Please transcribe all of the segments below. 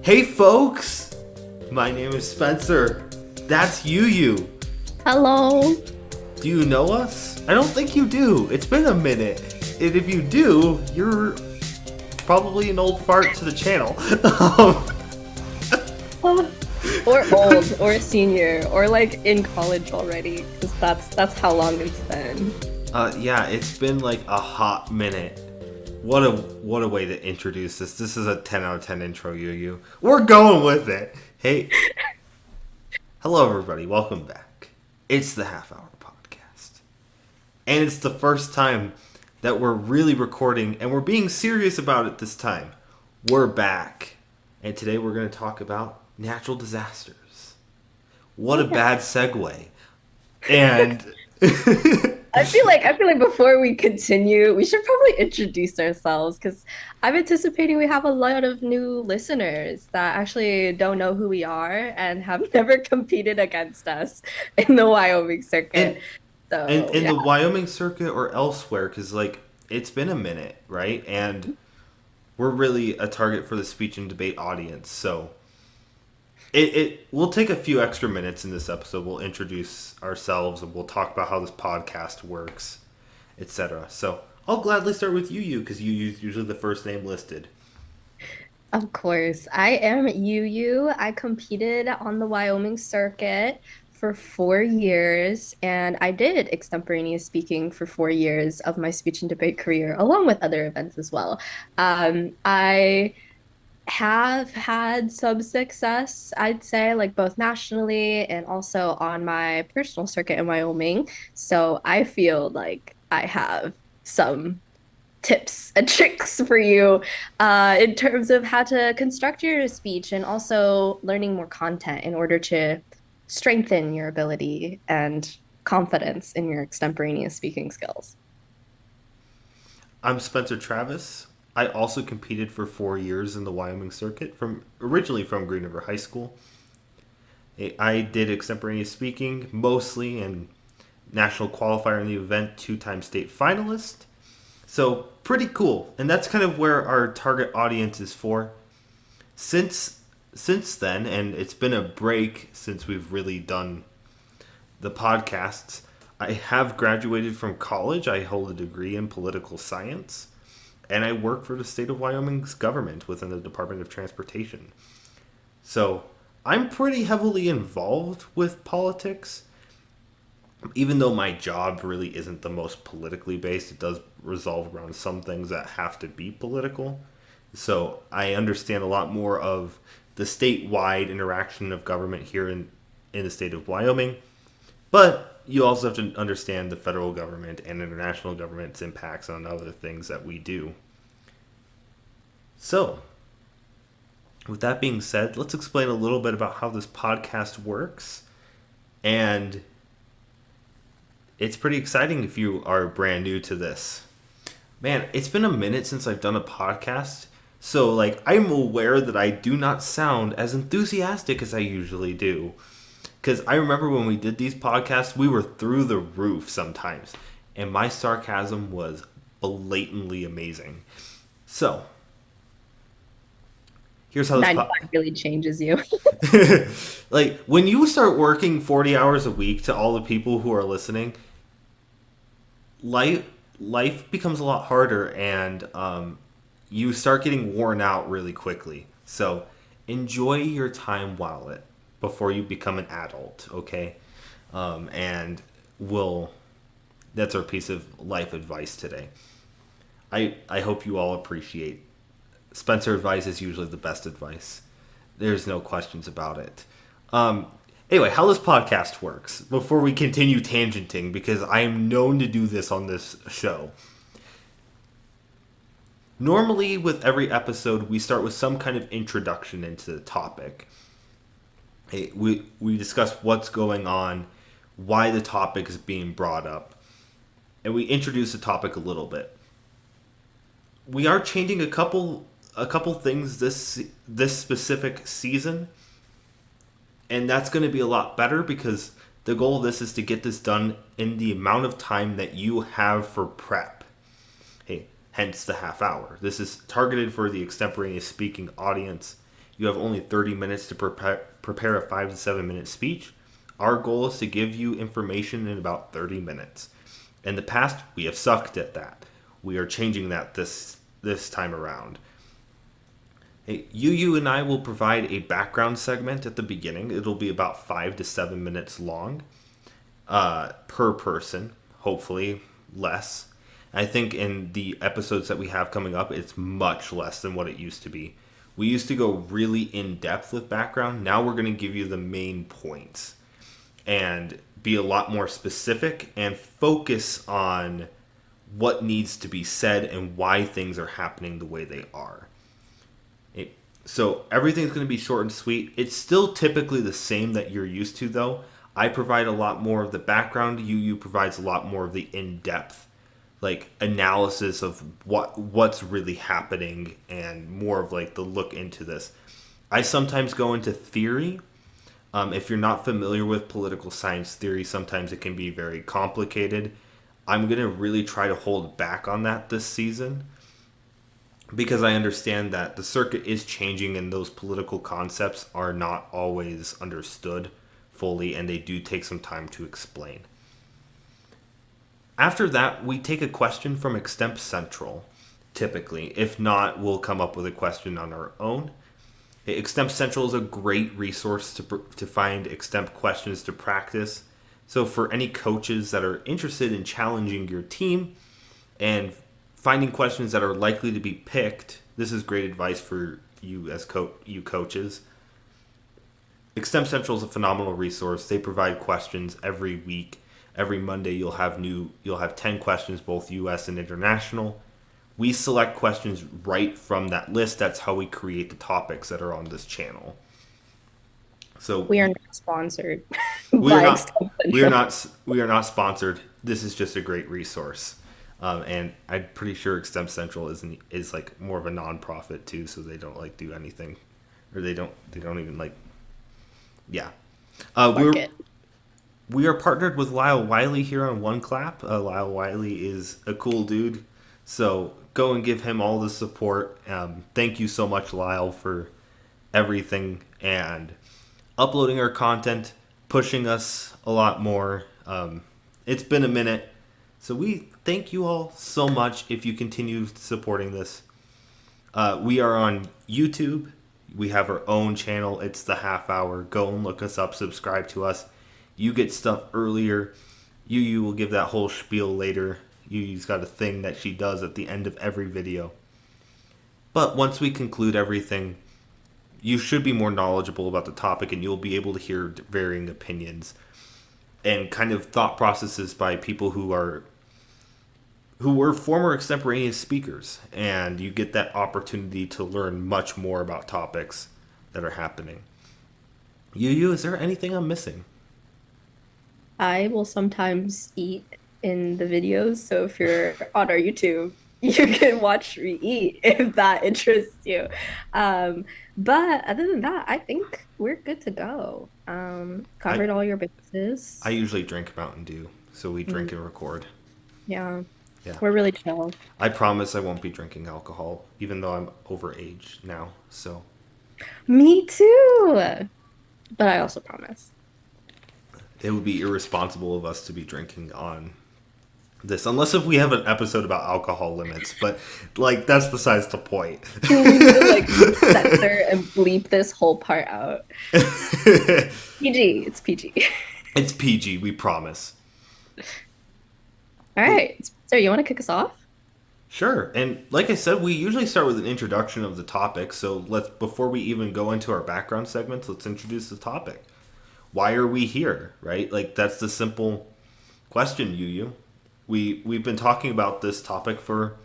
Hey folks, my name is Spencer. That's YuYu. Hello. Do you know us? I don't think you do. It's been a minute. And if you do, you're probably an old fart to the channel. Or old, or a senior, or like in college already, because that's how long it's been. Yeah, it's been like a hot minute. What a way to introduce this. This is a 10 out of 10 intro, YuYu. We're going with it. Hey, hello everybody. Welcome back. It's the Half Hour Podcast. And it's the first time that we're really recording and we're being serious about it this time. We're back. And today we're going to talk about natural disasters. What a bad segue. And I feel like before we continue, we should probably introduce ourselves because I'm anticipating we have a lot of new listeners that actually don't know who we are and have never competed against us in the Wyoming and circuit. and So in yeah. the Wyoming circuit or elsewhere, because like it's been a minute, right? And we're really a target for the speech and debate audience. So it we'll take a few extra minutes in this episode. We'll introduce ourselves and we'll talk about how this podcast works, etc. So I'll gladly start with YuYu because YuYu is usually the first name listed. Of course. I am YuYu. I competed on the Wyoming circuit for 4 years, and I did extemporaneous speaking for 4 years of my speech and debate career, along with other events as well. I have had some success, I'd say, like both nationally and also on my personal circuit in Wyoming. So I feel like I have some tips and tricks for you in terms of how to construct your speech and also learning more content in order to strengthen your ability and confidence in your extemporaneous speaking skills. I'm Spencer Travis. I also competed for 4 years in the Wyoming circuit from originally from Green River High School. I did extemporaneous speaking mostly and national qualifier in the event, two-time state finalist. So pretty cool, and that's kind of where our target audience is for. Since then, and it's been a break since we've really done the podcasts. I have graduated from college. I hold a degree in political science, and I work for the state of Wyoming's government within the Department of Transportation. So I'm pretty heavily involved with politics. Even though my job really isn't the most politically based, it does resolve around some things that have to be political. So I understand a lot more of the statewide interaction of government here in the state of Wyoming. But you also have to understand the federal government and international government's impacts on other things that we do. So, with that being said, let's explain a little bit about how this podcast works. And it's pretty exciting if you are brand new to this. Man, it's been a minute since I've done a podcast. So, like, I'm aware that I do not sound as enthusiastic as I usually do. Because I remember when we did these podcasts, we were through the roof sometimes. And my sarcasm was blatantly amazing. So, here's how this That really changes you. like, when you start working 40 hours a week to all the people who are listening, life becomes a lot harder and you start getting worn out really quickly. So enjoy your time while it before you become an adult, okay? And we'll that's our piece of life advice today. I hope you all appreciate Spencer advice is usually the best advice. There's no questions about it. Anyway, how this podcast works, before we continue tangenting, because I am known to do this on this show. Normally, with every episode, we start with some kind of introduction into the topic. We discuss what's going on, why the topic is being brought up, and we introduce the topic a little bit. We are changing a couple things this specific season. And that's going to be a lot better because the goal of this is to get this done in the amount of time that you have for prep. Hey, hence the half hour. This is targeted for the extemporaneous speaking audience. You have only 30 minutes to prepare a 5 to 7 minute speech. Our goal is to give you information in about 30 minutes. In the past, we have sucked at that. We are changing that this time around. Hey, YuYu and I will provide a background segment at the beginning. It'll be about 5 to 7 minutes long per person, hopefully less. I think in the episodes that we have coming up, it's much less than what it used to be. We used to go really in depth with background. Now we're going to give you the main points and be a lot more specific and focus on what needs to be said and why things are happening the way they are. So everything's going to be short and sweet. It's still typically the same that you're used to, though. I provide a lot more of the background. YuYu provides a lot more of the in-depth, like, analysis of what's really happening and more of like the look into this. I sometimes go into theory. If you're not familiar with political science theory, sometimes it can be very complicated. I'm going to really try to hold back on that this season because I understand that the circuit is changing and those political concepts are not always understood fully, and they do take some time to explain. After that, we take a question from Extemp Central, typically. If not, we'll come up with a question on our own. Extemp Central is a great resource to find Extemp questions to practice. So for any coaches that are interested in challenging your team and finding questions that are likely to be picked, this is great advice for you as you coaches. Extemp Central is a phenomenal resource. They provide questions every week. Every Monday you'll have 10 questions, both US and international. We select questions right from that list. That's how we create the topics that are on this channel. So We are not sponsored we are by not Extemp we are Central. not we are not sponsored. This is just a great resource. And I'm pretty sure Extemp Central is like more of a non-profit too, so they don't like do anything, or they don't even like, yeah. Market. We are partnered with Lyle Wiley here on One Clap. Lyle Wiley is a cool dude, so go and give him all the support. Thank you so much, Lyle, for everything and uploading our content, pushing us a lot more. It's been a minute, so we thank you all so much if you continue supporting this. We are on YouTube. We have our own channel. It's the Half Hour. Go and look us up. Subscribe to us. You get stuff earlier. YuYu will give that whole spiel later. YuYu's got a thing that she does at the end of every video. But once we conclude everything, you should be more knowledgeable about the topic and you'll be able to hear varying opinions and kind of thought processes by people who were former extemporaneous speakers, and you get that opportunity to learn much more about topics that are happening. YuYu, is there anything I'm missing? I will sometimes eat in the videos, so if you're on our YouTube, you can watch me eat if that interests you. But other than that, I think we're good to go. I Covered all your bases. I usually drink Mountain Dew, so we drink Mm, and record. yeah, Yeah. we're really chill. I promise I won't be drinking alcohol, even though I'm overage now. So Me too. But I also promise. it would be irresponsible of us to be drinking on this, unless if we have an episode about alcohol limits. But like that's besides the point. Can we like censor and bleep this whole part out? PG, it's PG. It's PG, we promise. All right. So you want to kick us off? Sure. And like I said, we usually start with an introduction of the topic. So let's, before we even go into our background segments, let's introduce the topic. Why are we here? Right? Like that's the simple question, YuYu. We've been talking about this topic for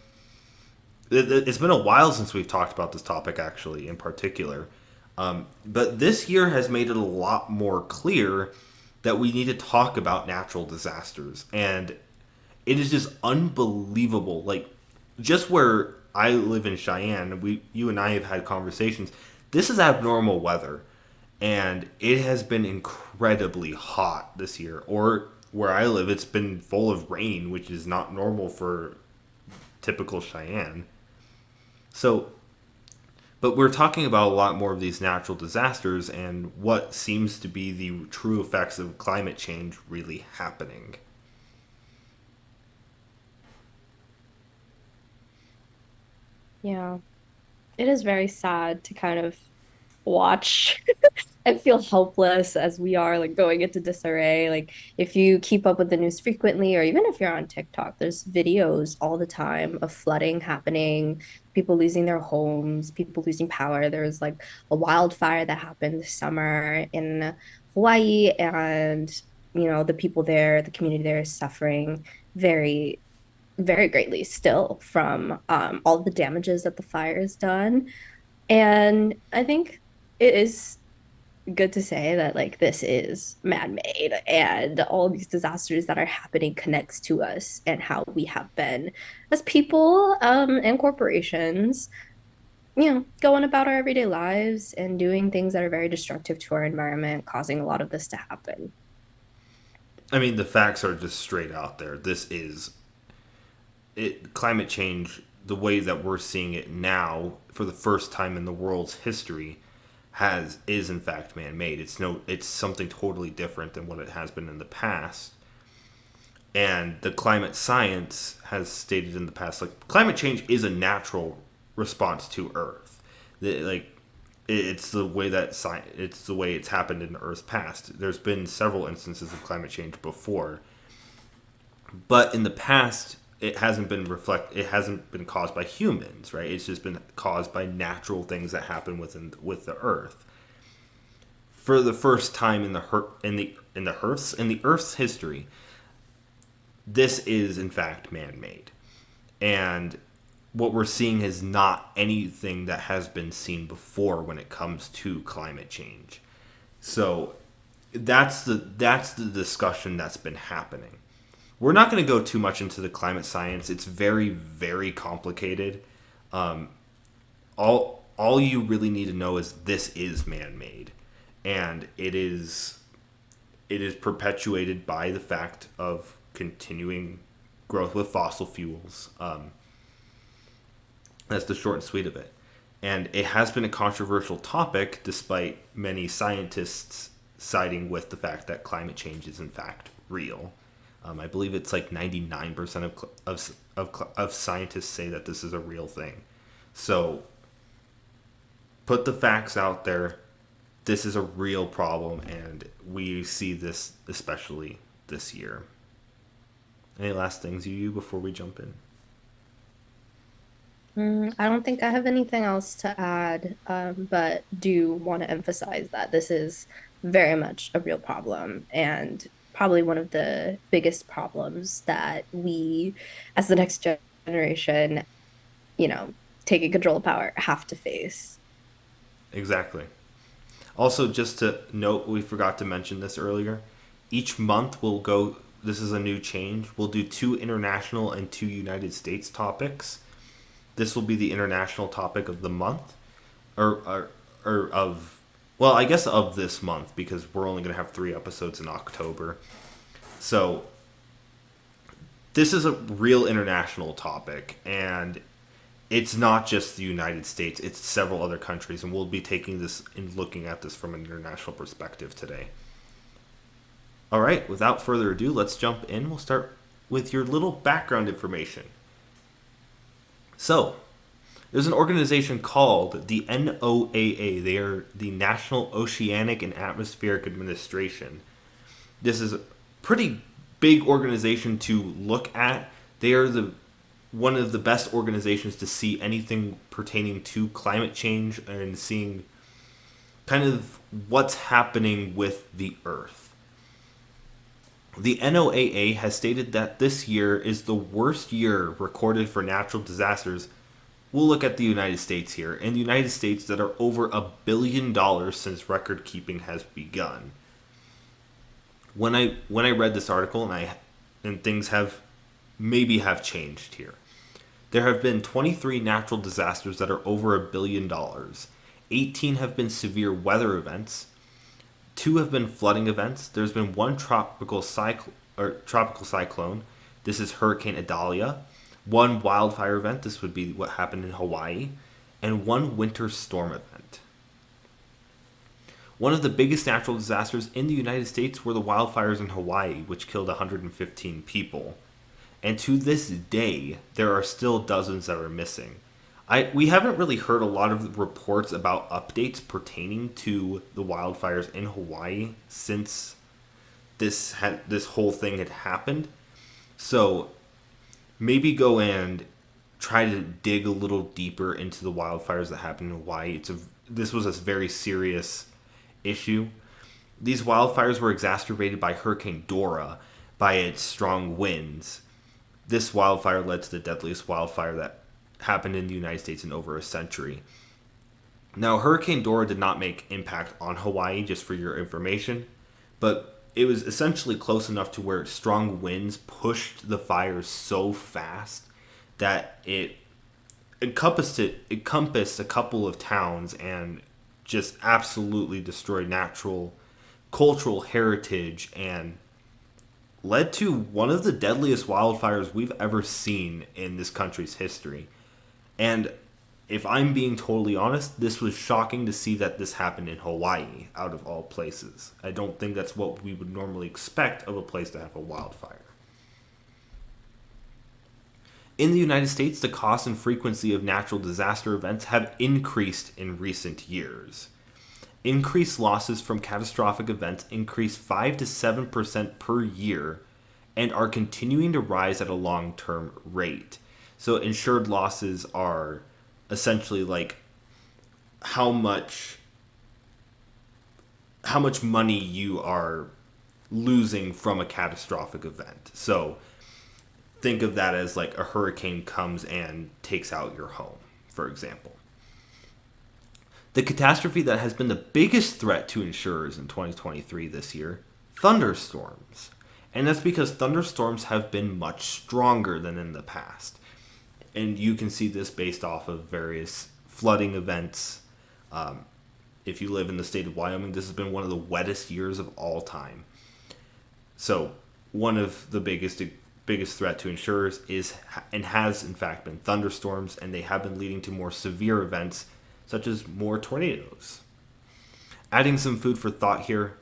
it's been a while since we've talked about this topic actually in particular. But this year has made it a lot more clear that we need to talk about natural disasters, and it is just unbelievable. Like just where I live in Cheyenne, you and I have had conversations. This is abnormal weather, and it has been incredibly hot this year. Or where I live, it's been full of rain, which is not normal for typical Cheyenne. So But we're talking about a lot more of these natural disasters and what seems to be the true effects of climate change really happening. Yeah, it is very sad to kind of watch and feel helpless as we are like going into disarray. Like if you keep up with the news frequently, or even if you're on TikTok, there's videos all the time of flooding happening, people losing their homes, people losing power. There was like a wildfire that happened this summer in Hawaii, and the people there, the community there is suffering very, very greatly still from all the damages that the fire has done. And I think it is good to say that like this is man-made, and all these disasters that are happening connects to us and how we have been as people and corporations, going about our everyday lives and doing things that are very destructive to our environment, causing a lot of this to happen. I mean, the facts are just straight out there. This is it. Climate change, the way that we're seeing it now, for the first time in the world's history, has is in fact man-made. It's something totally different than what it has been in the past. And the climate science has stated in the past, like, climate change is a natural response to Earth. Like, it's the way that it's the way it's happened in Earth's past. There's been several instances of climate change before, but in the past it hasn't been caused by humans, right? It's just been caused by natural things that happen with the Earth. For the first time in the Earth's history, this is in fact man-made, and what we're seeing is not anything that has been seen before when it comes to climate change. So that's the discussion that's been happening. We're not going to go too much into the climate science. It's very, very complicated. Um, all you really need to know is this is man-made, and it is perpetuated by the fact of continuing growth with fossil fuels. That's the short and sweet of it. And it has been a controversial topic, despite many scientists siding with the fact that climate change is in fact real. I believe it's like 99% of scientists say that this is a real thing. So put the facts out there. This is a real problem, and we see this especially this year. Any last things, you before we jump in? I don't think I have anything else to add, but do want to emphasize that this is very much a real problem, and probably one of the biggest problems that we, as the next generation, you know, taking control of power, have to face. Exactly. Also, just to note, we forgot to mention this earlier. Each month we'll go. This is a new change. We'll do two international and two United States topics. This will be the international topic of the month, or of, well, I guess of this month, because we're only going to have 3 episodes in October. So this is a real international topic, and it's not just the United States, it's several other countries, and we'll be taking this and looking at this from an international perspective today. All right, without further ado, let's jump in. We'll start with your little background information. So, there's an organization called the NOAA. They are the National Oceanic and Atmospheric Administration. This is a pretty big organization to look at. They are one of the best organizations to see anything pertaining to climate change and seeing kind of what's happening with the Earth. The NOAA has stated that this year is the worst year recorded for natural disasters. We'll look at the United States here. In the United States, that are over $1 billion since record keeping has begun. When I read this article, and things have changed here. There have been 23 natural disasters that are over $1 billion. 18 have been severe weather events. 2 have been flooding events. There's been one tropical cyclone. This is Hurricane Idalia. One wildfire event. This would be what happened in Hawaii. and one winter storm event. One of the biggest natural disasters in the United States were the wildfires in Hawaii, which killed 115 people. And to this day, there are still dozens that are missing. We haven't really heard a lot of reports about updates pertaining to the wildfires in Hawaii since this whole thing had happened. So maybe go and try to dig a little deeper into the wildfires that happened in Hawaii. This was a very serious issue. These wildfires were exacerbated by Hurricane Dora, by its strong winds. This wildfire led to the deadliest wildfire that happened in the United States in over a century. Now, Hurricane Dora did not make impact on Hawaii, just for your information, but it was essentially close enough to where strong winds pushed the fires so fast that it encompassed a couple of towns and just absolutely destroyed natural cultural heritage and led to one of the deadliest wildfires we've ever seen in this country's history. And if I'm being totally honest, this was shocking to see that this happened in Hawaii, out of all places. I don't think that's what we would normally expect of a place to have a wildfire. In the United States, the cost and frequency of natural disaster events have increased in recent years. Increased losses from catastrophic events increased 5 to 7% per year and are continuing to rise at a long-term rate. So insured losses are essentially like how much money you are losing from a catastrophic event. So think of that as like a hurricane comes and takes out your home, for example. The catastrophe that has been the biggest threat to insurers in 2023 this year, thunderstorms. And that's because thunderstorms have been much stronger than in the past. And you can see this based off of various flooding events. If you live in the state of Wyoming, this has been one of the wettest years of all time. So one of the biggest threat to insurers is and has in fact been thunderstorms, and they have been leading to more severe events such as more tornadoes. Adding some food for thought here.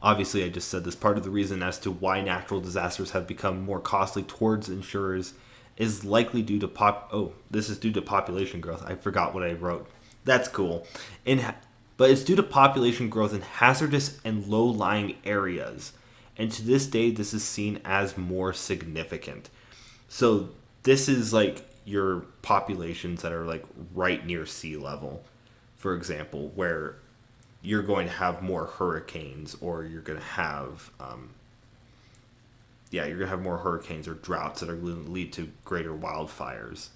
Obviously, I just said this, part of the reason as to why natural disasters have become more costly towards insurers is likely due to this is due to population growth. I forgot what I wrote. That's cool. But it's due to population growth in hazardous and low-lying areas. And to this day, this is seen as more significant. So this is like your populations that are like right near sea level, for example, where you're going to have more hurricanes, or you're going to have more hurricanes or droughts that are going to lead to greater wildfires.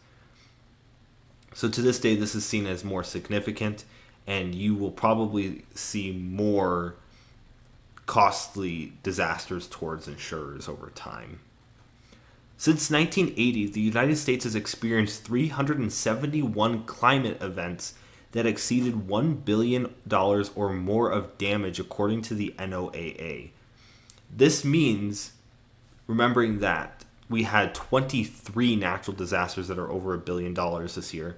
So to this day, this is seen as more significant, and you will probably see more costly disasters towards insurers over time. Since 1980, the United States has experienced 371 climate events that exceeded $1 billion or more of damage, according to the NOAA. This means, remembering that we had 23 natural disasters that are over $1 billion this year,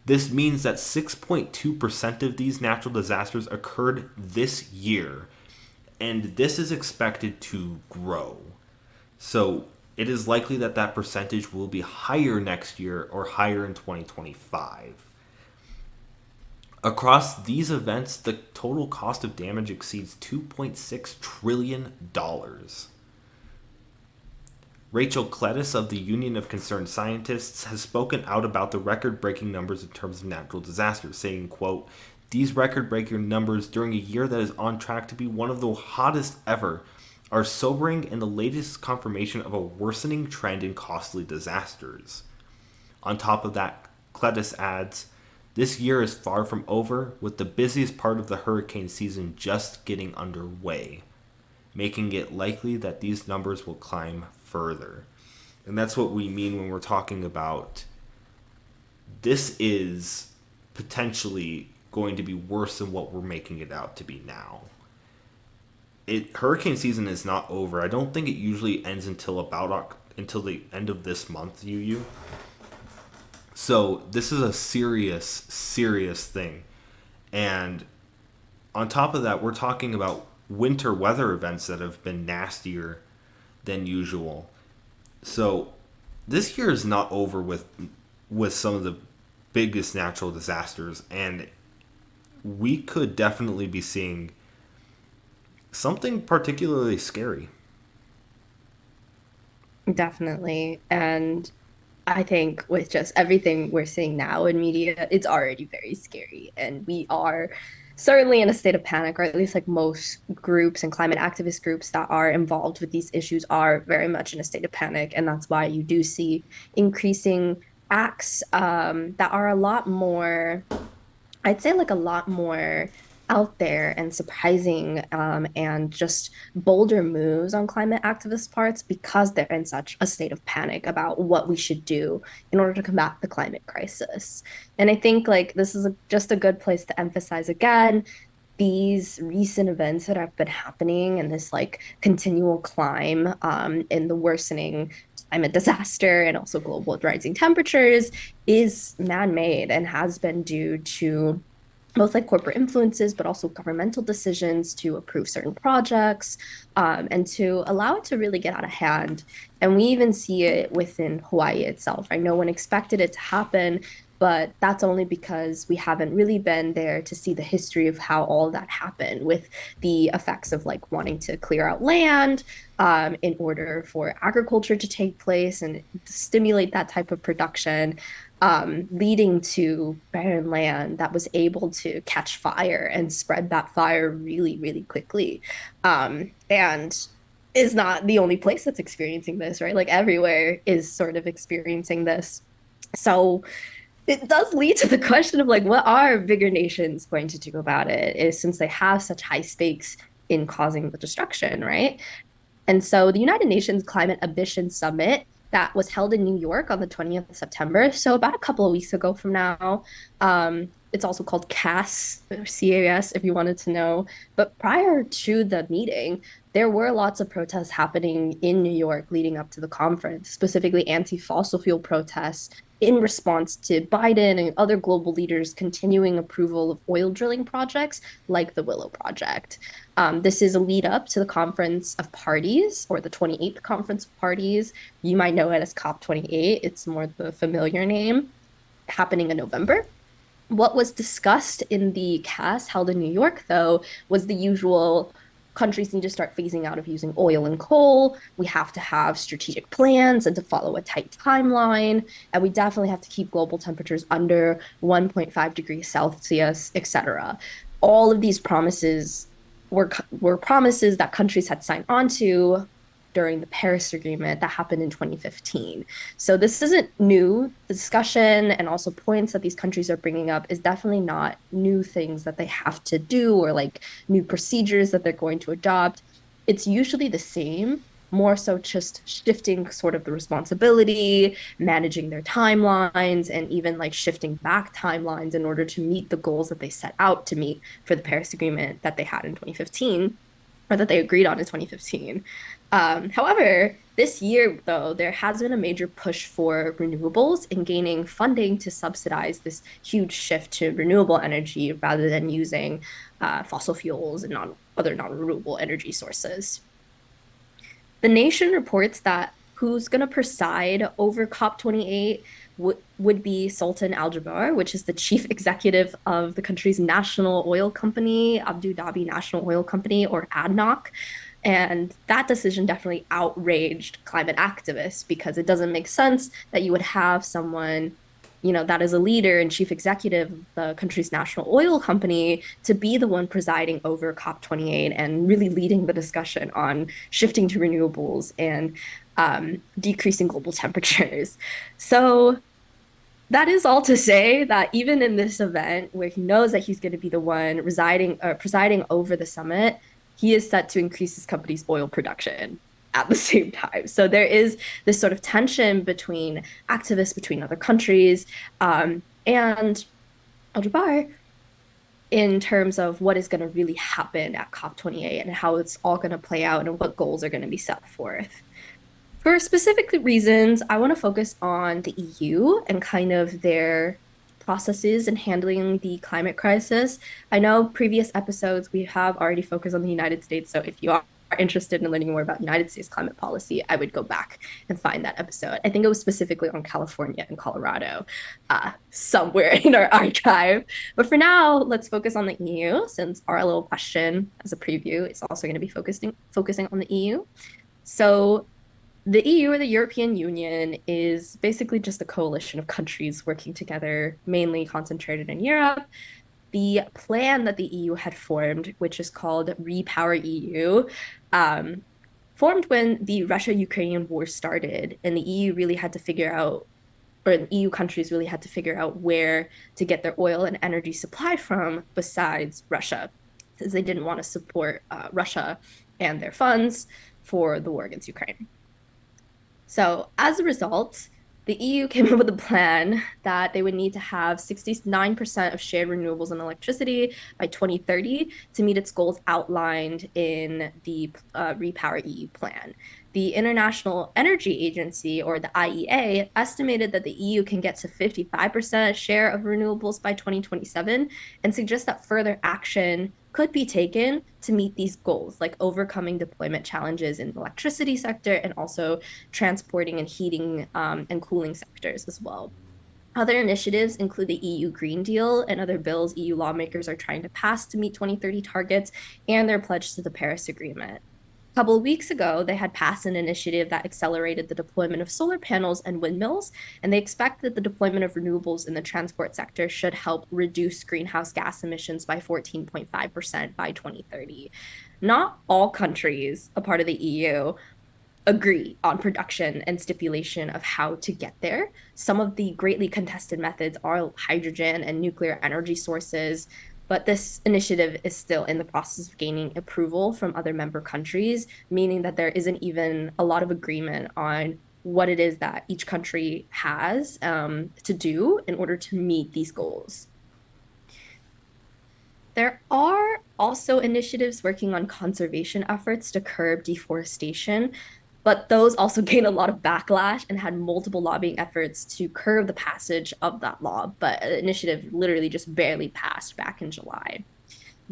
this means that 6.2% of these natural disasters occurred this year, and this is expected to grow. So it is likely that that percentage will be higher next year or higher in 2025. Across these events, the total cost of damage exceeds $2.6 trillion. Rachel Cledis of the Union of Concerned Scientists has spoken out about the record-breaking numbers in terms of natural disasters, saying, quote, "These record-breaking numbers during a year that is on track to be one of the hottest ever are sobering and the latest confirmation of a worsening trend in costly disasters." On top of that, Cledis adds, "This year is far from over, with the busiest part of the hurricane season just getting underway, making it likely that these numbers will climb further." And that's what we mean when we're talking about this is potentially going to be worse than what we're making it out to be now. Hurricane season is not over. I don't think it usually ends until the end of this month, YuYu. So this is a serious, serious thing. And on top of that, we're talking about winter weather events that have been nastier than usual. So this year is not over with some of the biggest natural disasters, and we could definitely be seeing something particularly scary. Definitely. And I think with just everything we're seeing now in media, it's already very scary. And we are certainly in a state of panic, or at least like most groups and climate activist groups that are involved with these issues are very much in a state of panic. And that's why you do see increasing acts that are a lot more, I'd say like a lot more out there and surprising and just bolder moves on climate activists' parts because they're in such a state of panic about what we should do in order to combat the climate crisis. And I think like this is just a good place to emphasize again these recent events that have been happening and this like continual climb in the worsening climate disaster and also global rising temperatures is man-made and has been due to both like corporate influences, but also governmental decisions to approve certain projects and to allow it to really get out of hand. And we even see it within Hawaii itself. Right? No one expected it to happen, but that's only because we haven't really been there to see the history of how all that happened with the effects of like wanting to clear out land in order for agriculture to take place and stimulate that type of production leading to barren land that was able to catch fire and spread that fire really, really quickly. And is not the only place that's experiencing this, right? Like everywhere is sort of experiencing this. So it does lead to the question of like, what are bigger nations going to do about it? Is since they have such high stakes in causing the destruction, right? And so the United Nations Climate Ambition Summit that was held in New York on the 20th of September, so about a couple of weeks ago from now. It's also called CAS, or CAS, if you wanted to know. But prior to the meeting, there were lots of protests happening in New York leading up to the conference, specifically anti-fossil fuel protests in response to Biden and other global leaders continuing approval of oil drilling projects like the Willow Project. This is a lead up to the Conference of Parties or the 28th Conference of Parties. You might know it as COP28. It's more the familiar name, happening in November. What was discussed in the CAS held in New York, though, was the usual countries need to start phasing out of using oil and coal. We have to have strategic plans and to follow a tight timeline. And we definitely have to keep global temperatures under 1.5 degrees Celsius, etc. All of these promises were promises that countries had signed on to during the Paris Agreement that happened in 2015. So this isn't new. The discussion and also points that these countries are bringing up is definitely not new things that they have to do or like new procedures that they're going to adopt. It's usually the same, more so just shifting sort of the responsibility, managing their timelines, and even like shifting back timelines in order to meet the goals that they set out to meet for the Paris Agreement that they had in 2015 or that they agreed on in 2015. However, this year, though, there has been a major push for renewables and gaining funding to subsidize this huge shift to renewable energy rather than using fossil fuels and other non-renewable energy sources. The Nation reports that who's going to preside over COP28 would be Sultan Al Jaber, which is the chief executive of the country's national oil company, Abu Dhabi National Oil Company, or ADNOC. And that decision definitely outraged climate activists because it doesn't make sense that you would have someone, that is a leader and chief executive of the country's national oil company to be the one presiding over COP28 and really leading the discussion on shifting to renewables and decreasing global temperatures. So that is all to say that even in this event where he knows that he's going to be the one presiding over the summit, he is set to increase his company's oil production at the same time. So there is this sort of tension between activists between other countries and Al Jaber in terms of what is going to really happen at COP28 and how it's all going to play out and what goals are going to be set forth. For specific reasons, I want to focus on the EU and kind of their processes in handling the climate crisis. I know previous episodes we have already focused on the United States, so if you are interested in learning more about United States climate policy, I would go back and find that episode. I think it was specifically on California and Colorado, somewhere in our archive. But for now, let's focus on the EU, since our little question as a preview is also going to be focusing on the EU. So the EU or the European Union is basically just a coalition of countries working together, mainly concentrated in Europe. The plan that the EU had formed, which is called Repower EU, um, formed when the Russia-Ukrainian war started, and the EU really had to figure out, or the EU countries really had to figure out where to get their oil and energy supply from besides Russia, because they didn't want to support Russia and their funds for the war against Ukraine. So, as a result, the EU came up with a plan that they would need to have 69% of shared renewables and electricity by 2030 to meet its goals outlined in the Repower EU plan. The International Energy Agency, or the IEA, estimated that the EU can get to 55% share of renewables by 2027 and suggests that further action could be taken to meet these goals, like overcoming deployment challenges in the electricity sector and also transporting and heating and cooling sectors as well. Other initiatives include the EU Green Deal and other bills EU lawmakers are trying to pass to meet 2030 targets and their pledge to the Paris Agreement. A couple of weeks ago, they had passed an initiative that accelerated the deployment of solar panels and windmills, and they expect that the deployment of renewables in the transport sector should help reduce greenhouse gas emissions by 14.5% by 2030. Not all countries, a part of the EU, agree on production and stipulation of how to get there. Some of the greatly contested methods are hydrogen and nuclear energy sources, but this initiative is still in the process of gaining approval from other member countries, meaning that there isn't even a lot of agreement on what it is that each country has to do in order to meet these goals. There are also initiatives working on conservation efforts to curb deforestation, but those also gained a lot of backlash and had multiple lobbying efforts to curb the passage of that law. But the initiative literally just barely passed back in July.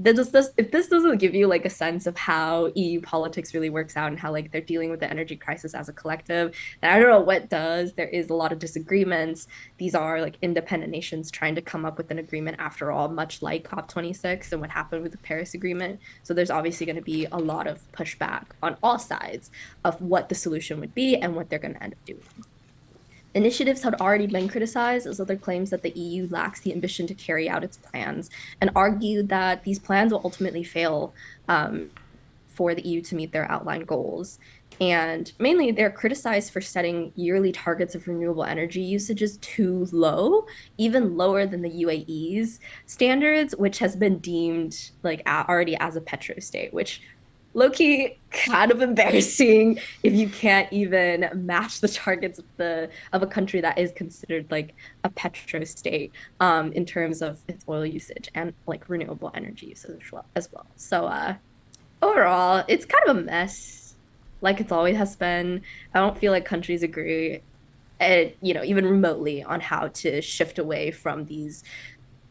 If this doesn't give you like a sense of how EU politics really works out and how like they're dealing with the energy crisis as a collective, then I don't know what does. There is a lot of disagreements. These are like independent nations trying to come up with an agreement after all, much like COP26 and what happened with the Paris Agreement. So there's obviously going to be a lot of pushback on all sides of what the solution would be and what they're going to end up doing. Initiatives had already been criticized as other claims that the EU lacks the ambition to carry out its plans and argued that these plans will ultimately fail for the EU to meet their outlined goals. And mainly, they're criticized for setting yearly targets of renewable energy usages too low, even lower than the UAE's standards, which has been deemed like already as a petro state, which low-key kind of embarrassing if you can't even match the targets of a country that is considered like a petro state in terms of its oil usage and like renewable energy usage as well. So overall, it's kind of a mess, like it's always has been. I don't feel like countries agree, even remotely, on how to shift away from these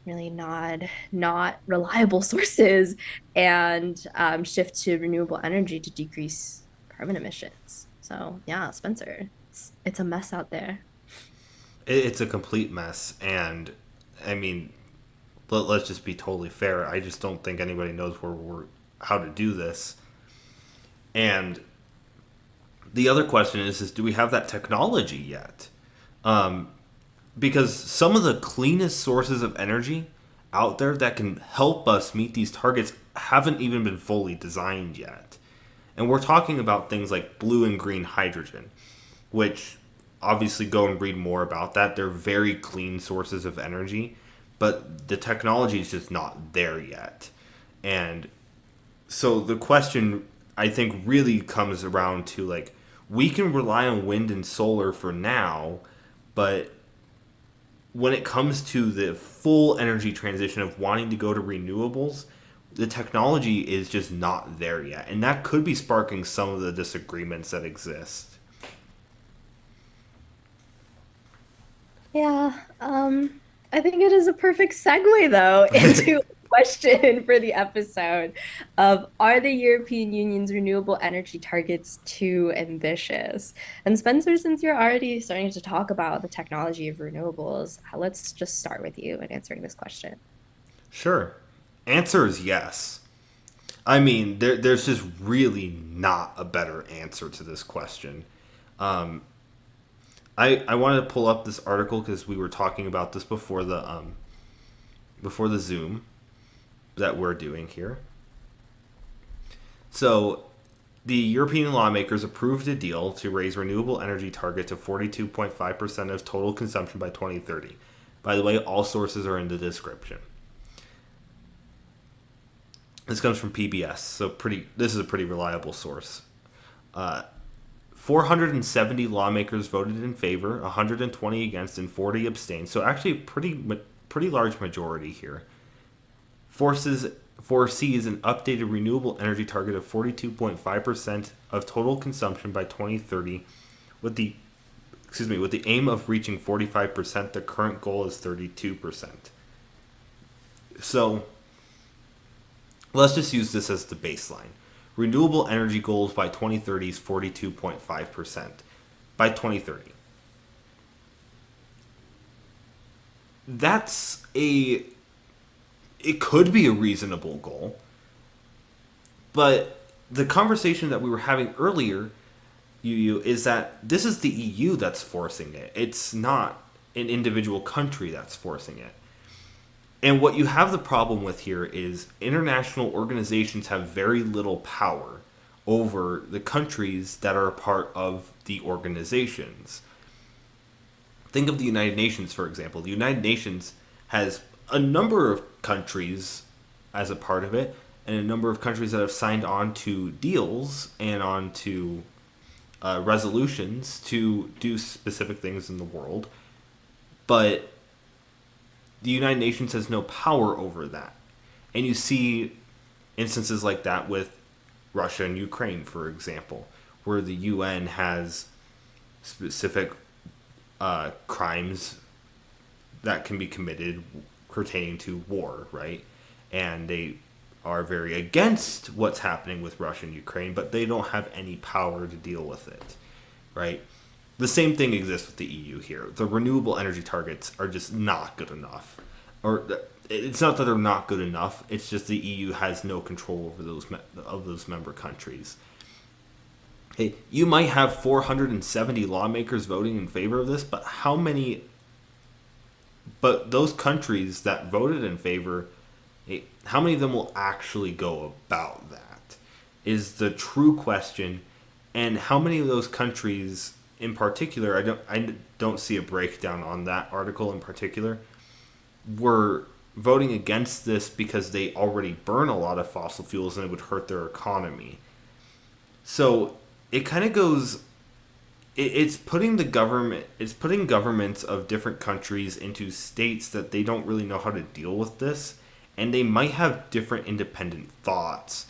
really not reliable sources and shift to renewable energy to decrease carbon emissions. So yeah, Spencer, it's a mess out there. It's a complete mess, and I mean, let's just be totally fair. I just don't think anybody knows how to do this. And the other question is do we have that technology yet? Because some of the cleanest sources of energy out there that can help us meet these targets haven't even been fully designed yet. And we're talking about things like blue and green hydrogen, which obviously go and read more about that. They're very clean sources of energy, but the technology is just not there yet. And so the question I think really comes around to like, we can rely on wind and solar for now, but when it comes to the full energy transition of wanting to go to renewables, the technology is just not there yet. And that could be sparking some of the disagreements that exist. Yeah, I think it is a perfect segue though into a question for the episode of are the European Union's renewable energy targets too ambitious? And Spencer, since you're already starting to talk about the technology of renewables, let's just start with you in answering this question. Sure. Answer is yes. I mean, there's just really not a better answer to this question. I wanted to pull up this article because we were talking about this before the Zoom that we're doing here. So, the European lawmakers approved a deal to raise renewable energy target to 42.5% of total consumption by 2030. By the way, all sources are in the description. This comes from PBS, so this is a pretty reliable source. 470 lawmakers voted in favor, 120 against, and 40 abstained. So actually, pretty large majority here. Forces foresees an updated renewable energy target of 42.5% of total consumption by 2030, with the aim of reaching 45%. The current goal is 32%. So let's just use this as the baseline. Renewable energy goals by 2030 is 42.5% by 2030. That's a it could be a reasonable goal, but the conversation that we were having earlier, YuYu, is that this is the EU that's forcing it. It's not an individual country that's forcing it. And what you have the problem with here is international organizations have very little power over the countries that are a part of the organizations. Think of the United Nations, for example. The United Nations has a number of countries as a part of it, and a number of countries that have signed on to deals and on to resolutions to do specific things in the world. But the United Nations has no power over that. And you see instances like that with Russia and Ukraine, for example, where the UN has specific crimes that can be committed pertaining to war, right? And they are very against what's happening with Russia and Ukraine, but they don't have any power to deal with it, right? The same thing exists with the EU here. The renewable energy targets are just not good enough. Or it's not that they're not good enough, it's just the EU has no control over those member countries. Hey, you might have 470 lawmakers voting in favor of this, but those countries that voted in favor, how many of them will actually go about that is the true question. And how many of those countries in particular, I don't see a breakdown on that article in particular, were voting against this because they already burn a lot of fossil fuels and it would hurt their economy. So it kind of goes it's putting governments of different countries into states that they don't really know how to deal with this, and they might have different independent thoughts,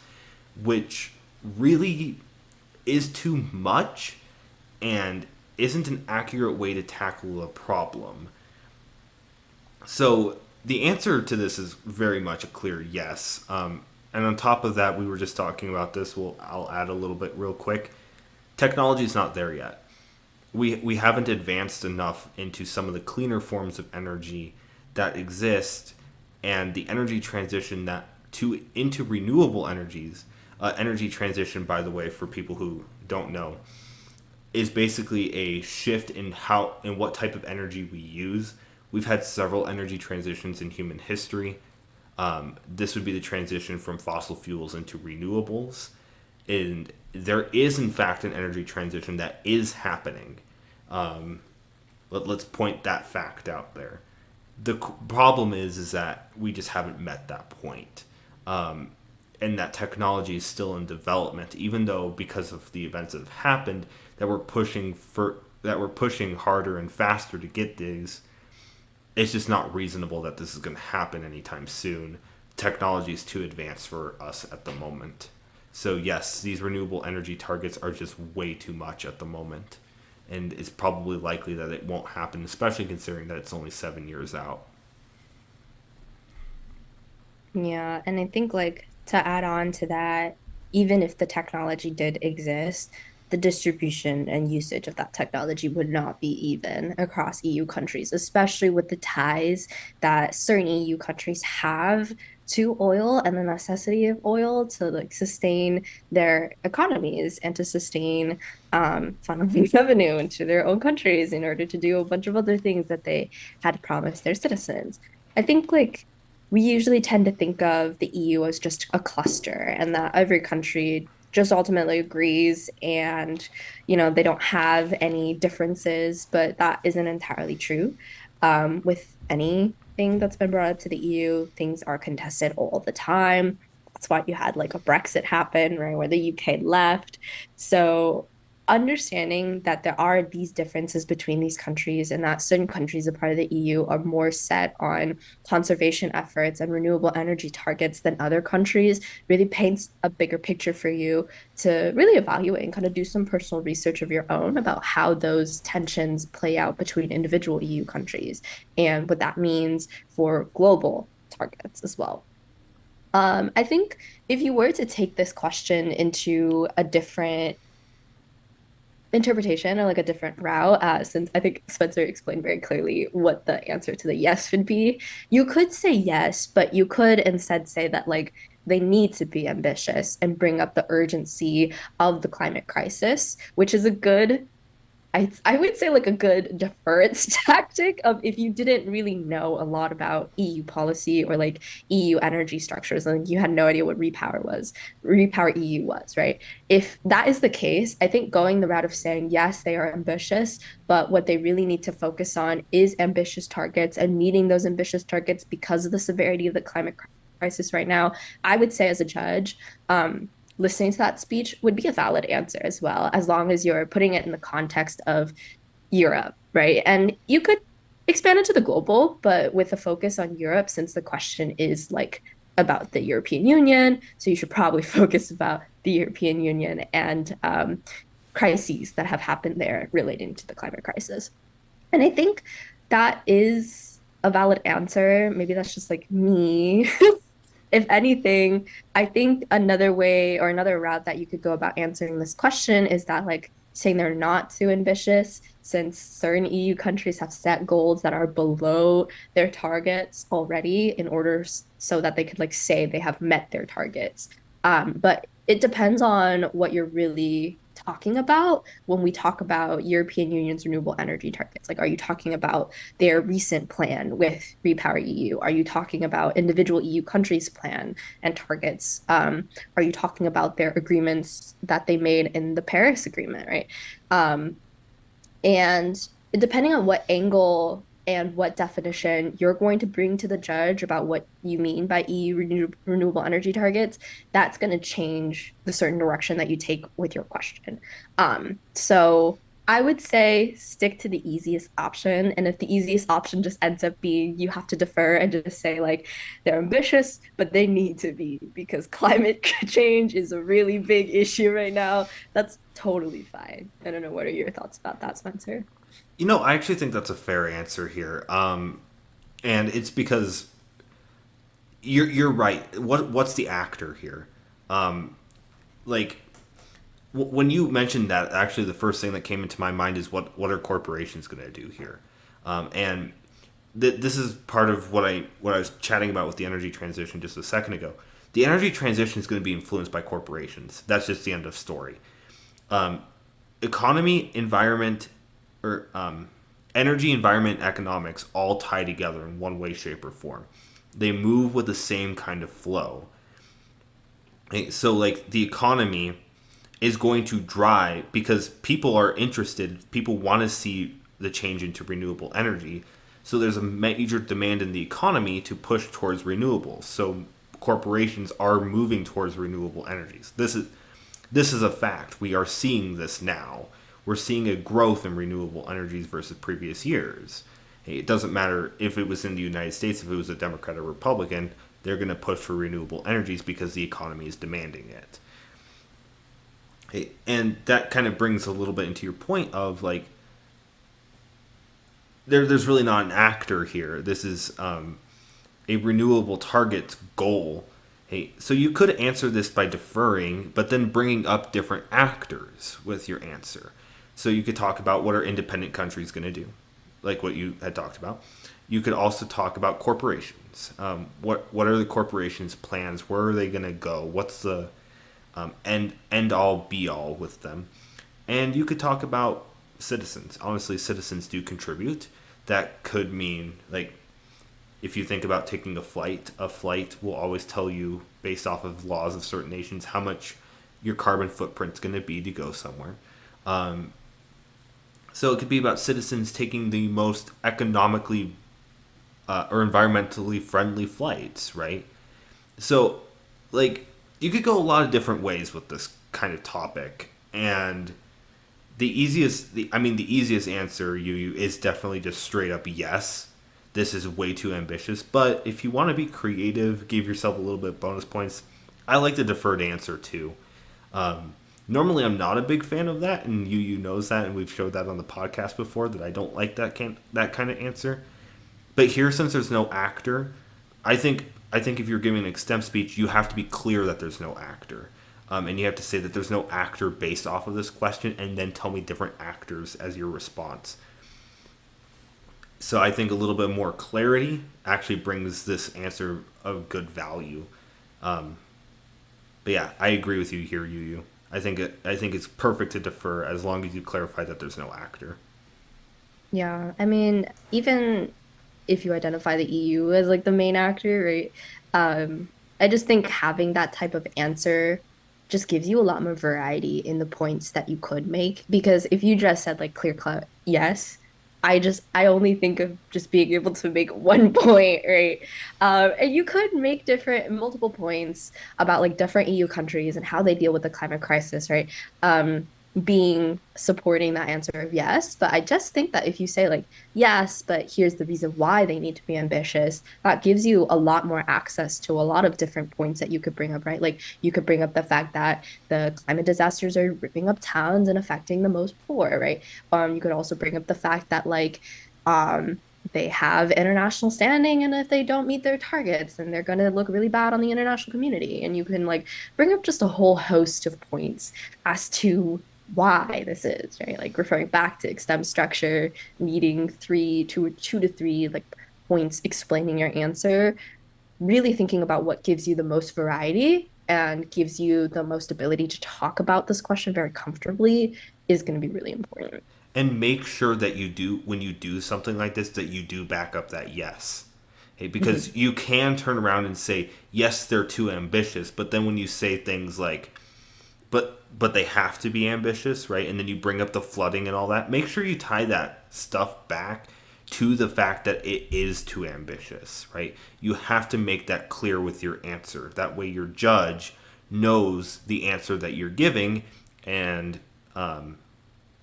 which really is too much and isn't an accurate way to tackle a problem. So the answer to this is very much a clear yes. And on top of that, we were just talking about this. I'll add a little bit real quick. Technology is not there yet. We haven't advanced enough into some of the cleaner forms of energy that exist, and the energy transition into renewable energies. Energy transition, by the way, for people who don't know, is basically a shift in what type of energy we use. We've had several energy transitions in human history. This would be the transition from fossil fuels into renewables. And there is, in fact, an energy transition that is happening. Let's point that fact out there. The problem is that we just haven't met that point. And that technology is still in development, even though because of the events that have happened, that we're pushing harder and faster to get these. It's just not reasonable that this is going to happen anytime soon. Technology is too advanced for us at the moment. So yes, these renewable energy targets are just way too much at the moment. and it's probably likely that it won't happen, especially considering that it's only 7 years out. Yeah, and I think like to add on to that, even if the technology did exist, the distribution and usage of that technology would not be even across EU countries, especially with the ties that certain EU countries have to oil and the necessity of oil to like sustain their economies and to sustain funneling revenue into their own countries in order to do a bunch of other things that they had promised their citizens. I think like we usually tend to think of the EU as just a cluster and that every country just ultimately agrees and they don't have any differences, but that isn't entirely true. With anything that's been brought up to the EU, things are contested all the time. That's why you had like a Brexit happen, right, where the UK left. So understanding that there are these differences between these countries and that certain countries, a part of the EU, are more set on conservation efforts and renewable energy targets than other countries really paints a bigger picture for you to really evaluate and kind of do some personal research of your own about how those tensions play out between individual EU countries and what that means for global targets as well. I think if you were to take this question into a different interpretation or like a different route, since I think Spencer explained very clearly what the answer to the yes would be. You could say yes, but you could instead say that like they need to be ambitious and bring up the urgency of the climate crisis, which is a good I would say like a good deference tactic of if you didn't really know a lot about EU policy or like EU energy structures and you had no idea what Repower EU was, right? If that is the case, I think going the route of saying yes, they are ambitious, but what they really need to focus on is ambitious targets and meeting those ambitious targets because of the severity of the climate crisis right now. I would say as a judge, listening to that speech would be a valid answer as well, as long as you're putting it in the context of Europe, right? And you could expand it to the global, but with a focus on Europe, since the question is like about the European Union. So you should probably focus about the European Union and crises that have happened there relating to the climate crisis. And I think that is a valid answer. Maybe that's just like me. If anything, I think another way or another route that you could go about answering this question is that like saying they're not too ambitious since certain EU countries have set goals that are below their targets already in order so that they could like say they have met their targets. But it depends on what you're really talking about when we talk about European Union's renewable energy targets. Like, are you talking about their recent plan with Repower EU? Are you talking about individual EU countries' plan and targets? Are you talking about their agreements that they made in the Paris Agreement, right? Um, and depending on what angle and what definition you're going to bring to the judge about what you mean by renewable energy targets, that's going to change the certain direction that you take with your question. So I would say stick to the easiest option. And if the easiest option just ends up being you have to defer and just say, like, they're ambitious, but they need to be because climate change is a really big issue right now, that's totally fine. I don't know. What are your thoughts about that, Spencer? I actually think that's a fair answer here, and it's because you're right. What's the actor here? Like when you mentioned that, actually, the first thing that came into my mind is what are corporations going to do here, and this is part of what I was chatting about with the energy transition just a second ago. The energy transition is going to be influenced by corporations. That's just the end of story. Economy, environment, or energy, environment, economics all tie together in one way, shape, or form. They move with the same kind of flow. So, like, the economy is going to drive because people are interested, people want to see the change into renewable energy. So, there's a major demand in the economy to push towards renewables. So, corporations are moving towards renewable energies. This is a fact. We are seeing this now. We're seeing a growth in renewable energies versus previous years. Hey, it doesn't matter if it was in the United States, if it was a Democrat or Republican, they're going to push for renewable energies because the economy is demanding it. Hey, and that kind of brings a little bit into your point of like there's really not an actor here. This is a renewable target goal. Hey, so you could answer this by deferring, but then bringing up different actors with your answer. So you could talk about what are independent countries going to do, like what you had talked about. You could also talk about corporations. What are the corporations' plans? Where are they going to go? What's the end all be all with them? And you could talk about citizens. Honestly, citizens do contribute. That could mean like if you think about taking a flight will always tell you based off of laws of certain nations how much your carbon footprint's going to be to go somewhere. Um, so it could be about citizens taking the most economically or environmentally friendly flights, right? So, like, you could go a lot of different ways with this kind of topic, and the easiest answer, you is definitely just straight up yes. This is way too ambitious. But if you want to be creative, give yourself a little bit of bonus points. I like the deferred answer too. Normally, I'm not a big fan of that, and you knows that, and we've showed that on the podcast before that I don't like that kind of answer. But here, since there's no actor, I think if you're giving an extemp speech, you have to be clear that there's no actor. And you have to say that there's no actor based off of this question, and then tell me different actors as your response. So I think a little bit more clarity actually brings this answer of good value. Um, but yeah, I agree with you here, Yu. I think it's perfect to defer as long as you clarify that there's no actor. Yeah, I mean, even if you identify the EU as like the main actor, right? Um, I just think having that type of answer just gives you a lot more variety in the points that you could make. Because if you just said like clear cut, yes, I only think of just being able to make one point, right? And you could make different multiple points about like different EU countries and how they deal with the climate crisis, right? Being supporting that answer of yes. But I just think that if you say like yes, but here's the reason why they need to be ambitious, that gives you a lot more access to a lot of different points that you could bring up, right? Like you could bring up the fact that the climate disasters are ripping up towns and affecting the most poor, right? You could also bring up the fact that like um they have international standing, and if they don't meet their targets, then they're going to look really bad on the international community. And you can like bring up just a whole host of points as to why this is, right? Like referring back to extemp structure, needing two to three like points explaining your answer, really thinking about what gives you the most variety and gives you the most ability to talk about this question very comfortably is going to be really important. And make sure that you do when you do something like this that you do back up that yes. Hey, because Mhm. you can turn around and say yes, they're too ambitious, but then when you say things like but they have to be ambitious, right? And then you bring up the flooding and all that. Make sure you tie that stuff back to the fact that it is too ambitious, right? You have to make that clear with your answer. That way your judge knows the answer that you're giving and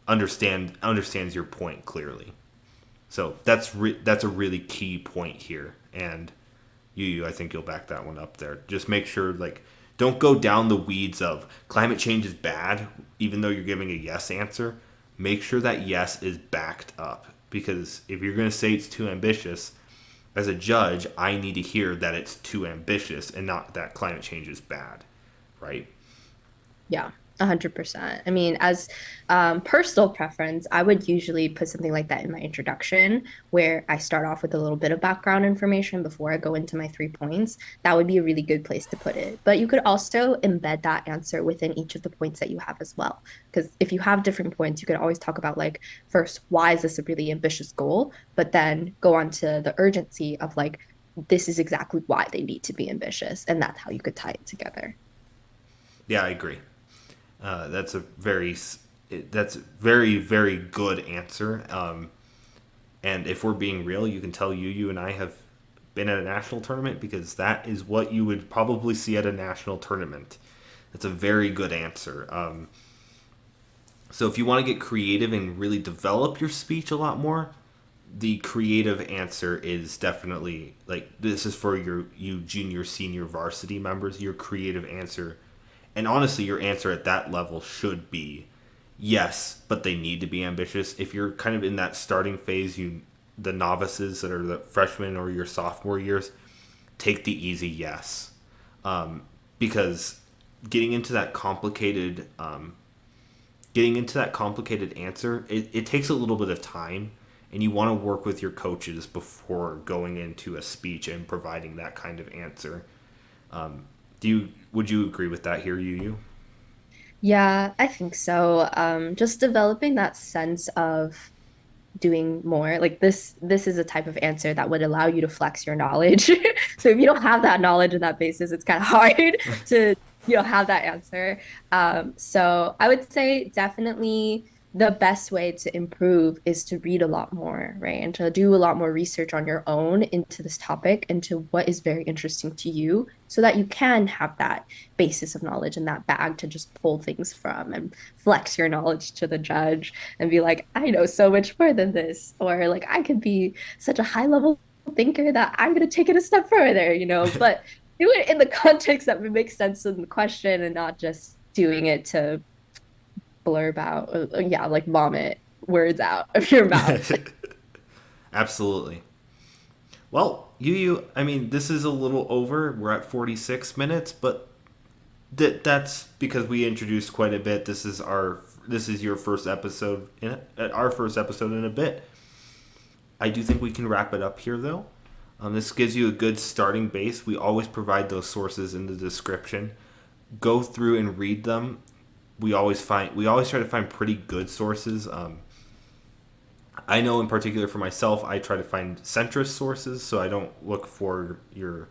understands your point clearly. So that's a really key point here, and I think you'll back that one up there. Just make sure like don't go down the weeds of climate change is bad, even though you're giving a yes answer. Make sure that yes is backed up because if you're going to say it's too ambitious, as a judge, I need to hear that it's too ambitious and not that climate change is bad, right? Yeah, 100%. I mean, as personal preference, I would usually put something like that in my introduction, where I start off with a little bit of background information before I go into my 3 points. That would be a really good place to put it. But you could also embed that answer within each of the points that you have as well. Because if you have different points, you could always talk about, like, first, why is this a really ambitious goal? But then go on to the urgency of, like, this is exactly why they need to be ambitious. And that's how you could tie it together. Yeah, I agree. That's a very good answer. And if we're being real, you can tell you and I have been at a national tournament because that is what you would probably see at a national tournament. That's a very good answer. So if you want to get creative and really develop your speech a lot more, the creative answer is definitely like this is for you junior senior varsity members. Your creative answer, and honestly, your answer at that level should be yes, but they need to be ambitious. If you're kind of in that starting phase, the novices that are the freshmen or your sophomore years, take the easy yes, because getting into that complicated answer, it takes a little bit of time, and you want to work with your coaches before going into a speech and providing that kind of answer. Would you agree with that here, Yu? Yeah, I think so. Just developing that sense of doing more. Like this is a type of answer that would allow you to flex your knowledge. So if you don't have that knowledge and that basis, it's kind of hard to, have that answer. So I would say definitely the best way to improve is to read a lot more, right? And to do a lot more research on your own into this topic, into what is very interesting to you, so that you can have that basis of knowledge and that bag to just pull things from and flex your knowledge to the judge and be like, I know so much more than this. Or like, I could be such a high level thinker that I'm going to take it a step further. But do it in the context that makes sense in the question and not just doing it to blurb out, yeah, like vomit words out of your mouth. Absolutely. Well, I mean, this is a little over. We're at 46 minutes, but that's because we introduced quite a bit. This is your first episode our first episode in a bit. I do think we can wrap it up here, though. This gives you a good starting base. We always provide those sources in the description. Go through and read them. We always try to find pretty good sources. I know in particular for myself, I try to find centrist sources, so I don't look for your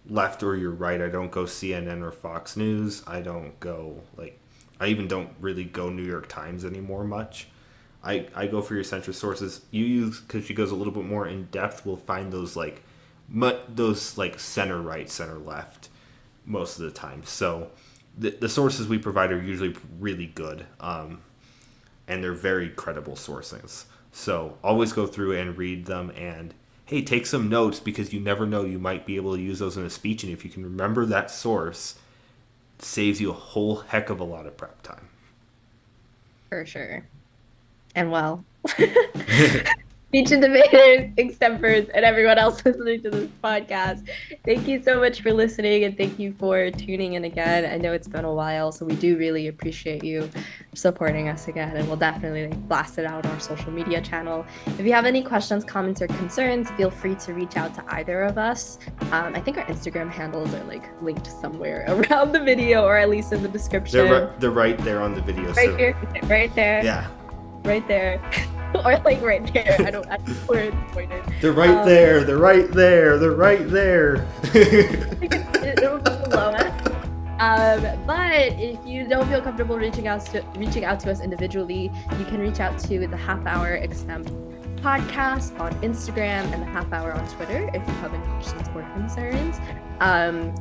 left or your right. I don't go CNN or Fox News. I even don't really go New York Times anymore much. I go for your centrist sources. Because she goes a little bit more in depth, will find those center right, center left most of the time. So the sources we provide are usually really good, and they're very credible sources. So always go through and read them, and hey, take some notes, because you never know, you might be able to use those in a speech, and if you can remember that source, it saves you a whole heck of a lot of prep time. For sure. And well, speech and debaters, extempers, and everyone else listening to this podcast, thank you so much for listening, and thank you for tuning in again. I know it's been a while, so we do really appreciate you supporting us again, and we'll definitely blast it out on our social media channel. If you have any questions, comments, or concerns, feel free to reach out to either of us. I think our Instagram handles are linked somewhere around the video, or at least in the description. They're right there on the video. Right there. Yeah. Right there. Or right there. I don't know where it's pointed. They're right there. They're right there. They're right there. It'll be below us. But if you don't feel comfortable reaching out to us individually, you can reach out to the Half Hour Extemp podcast on Instagram and the Half Hour on Twitter if you have any questions or concerns. And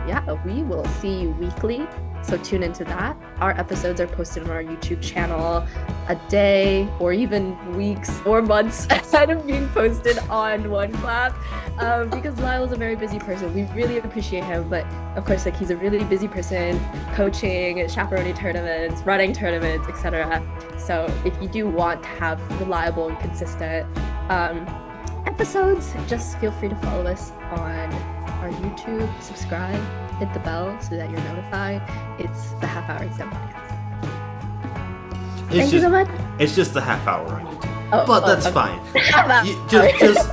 yeah, we will see you weekly. So tune into that. Our episodes are posted on our YouTube channel a day or even weeks or months ahead of being posted on OneClap, because Lyle's a very busy person. We really appreciate him, but of course, he's a really busy person, coaching, chaperoning tournaments, running tournaments, etc. So if you do want to have reliable and consistent episodes, just feel free to follow us on our YouTube, subscribe, hit the bell so that you're notified. It's the Half Hour Extemp podcast. Thank you so much. It's just the Half Hour on YouTube, but that's fine.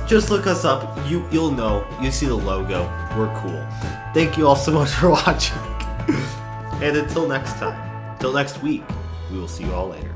Just look us up. You'll know. You see the logo. We're cool. Thank you all so much for watching. And until next time, till next week, we will see you all later.